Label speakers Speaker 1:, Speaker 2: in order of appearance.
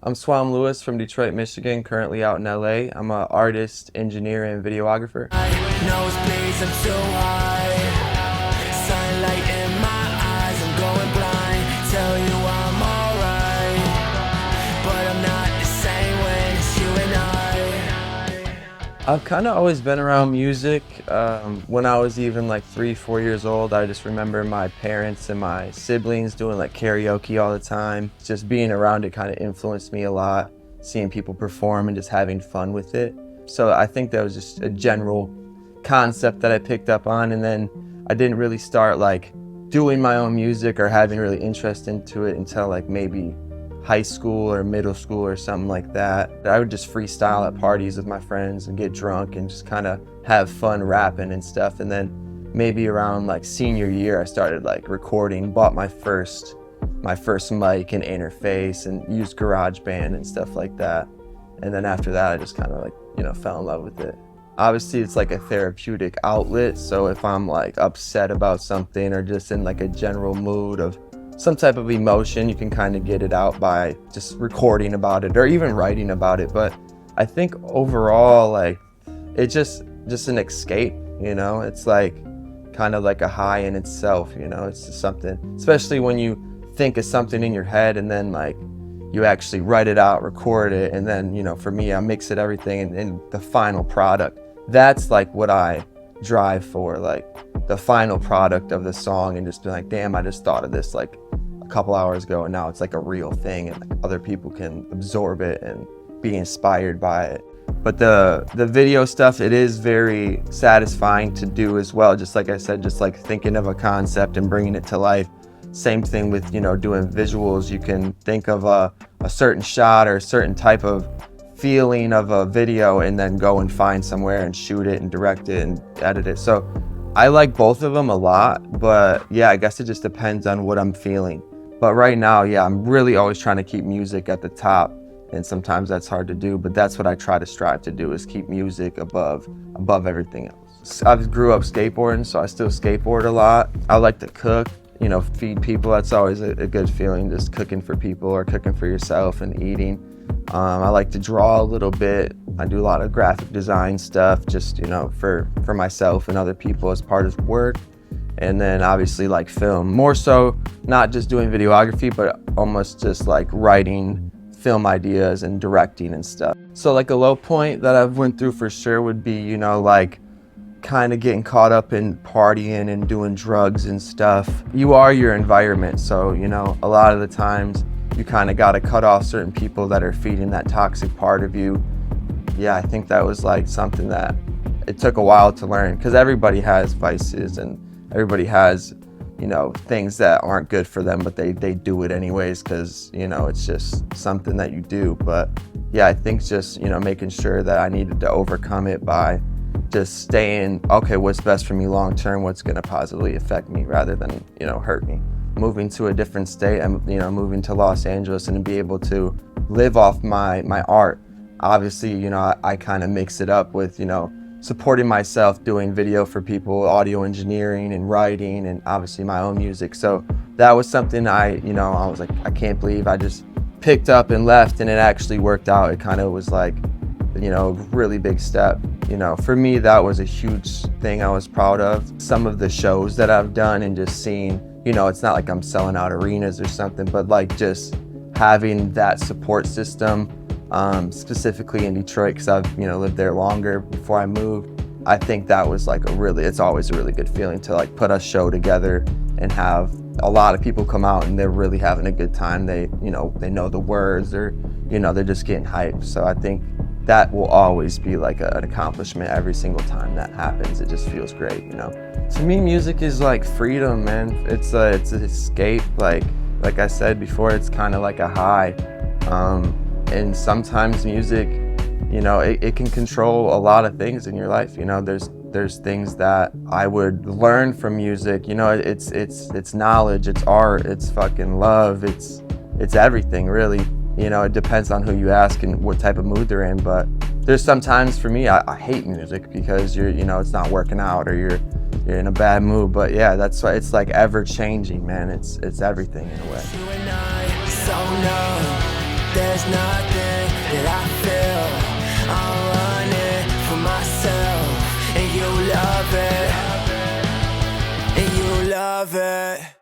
Speaker 1: I'm Swam from Detroit, Michigan, currently out in LA. I'm an artist, engineer, and videographer.
Speaker 2: Nosebleeds, I'm too high. Sunlight in my eyes, I'm going blind. Tell you I'm alright, but I'm not the same when it's you and I.
Speaker 1: I've kind of always been around music. When I was even like 3, 4 years old, I just remember my parents and my siblings doing like karaoke all the time. Just being around it kind of influenced me a lot, seeing people perform and just having fun with it. So I think that was just a general concept that I picked up on, and then I didn't really start like doing my own music or having really interest into it until like maybe high school or middle school or something like that. I would just freestyle at parties with my friends and get drunk and just kind of have fun rapping and stuff. And then maybe around like senior year, I started like recording, bought my first mic and interface and used GarageBand and stuff like that. And then after that, I just kind of like, fell in love with it. Obviously, it's like a therapeutic outlet. So if I'm like upset about something or just in like a general mood of some type of emotion, you can kind of get it out by just recording about it or even writing about it. But I think overall, like, it's just an escape, it's like kind of like a high in itself, it's just something, especially when you think of something in your head and then like you actually write it out, record it, and then, for me, I mix it everything and the final product. That's like what I drive for, like the final product of the song, and just be like, damn, I just thought of this like a couple hours ago and now it's like a real thing, and like other people can absorb it and be inspired by it. But the video stuff, it is very satisfying to do as well. Just like I said, just like thinking of a concept and bringing it to life. Same thing with, doing visuals. You can think of a certain shot or a certain type of feeling of a video and then go and find somewhere and shoot it and direct it and edit it. So I like both of them a lot, but yeah, I guess it just depends on what I'm feeling. But right now, yeah, I'm really always trying to keep music at the top, and sometimes that's hard to do, but that's what I try to strive to do, is keep music above everything else. I grew up skateboarding, so I still skateboard a lot. I like to cook, feed people. That's always a good feeling, just cooking for people or cooking for yourself and eating. I like to draw a little bit. I do a lot of graphic design stuff, just, for myself and other people as part of work. And then obviously like film, more so not just doing videography, but almost just like writing film ideas and directing and stuff. So like a low point that I've went through for sure would be, like kind of getting caught up in partying and doing drugs and stuff. You are your environment. So, a lot of the times you kind of got to cut off certain people that are feeding that toxic part of you. Yeah, I think that was like something that it took a while to learn, because everybody has vices and everybody has, things that aren't good for them, but they do it anyways because, it's just something that you do. But yeah, I think just, making sure that I needed to overcome it by just staying, okay, what's best for me long term, what's going to positively affect me rather than, hurt me. Moving to a different state and, moving to Los Angeles and be able to live off my art. Obviously, I kind of mix it up with, supporting myself, doing video for people, audio engineering and writing, and obviously my own music. So that was something I was like, I can't believe I just picked up and left, and it actually worked out. It kind of was like, a really big step. For me, that was a huge thing I was proud of. Some of the shows that I've done and just seeing, it's not like I'm selling out arenas or something, but like just having that support system, specifically in Detroit, because I've lived there longer before I moved. I think that was like it's always a really good feeling to like put a show together and have a lot of people come out and they're really having a good time. They know the words, or they're just getting hyped. So I think that will always be like an accomplishment every single time that happens. It just feels great, To me, music is like freedom, man. It's an escape. Like I said before, it's kind of like a high. And sometimes music, it can control a lot of things in your life. There's things that I would learn from music. It's knowledge, it's art, it's fucking love, it's everything really. It depends on who you ask and what type of mood they're in. But there's sometimes for me, I hate music because it's not working out, or you're in a bad mood. But yeah, that's why it's like ever changing, man. It's everything in a way.
Speaker 2: You and I, so numb. there's nothing that I feel. I'm running for myself, and you love it, and you love it.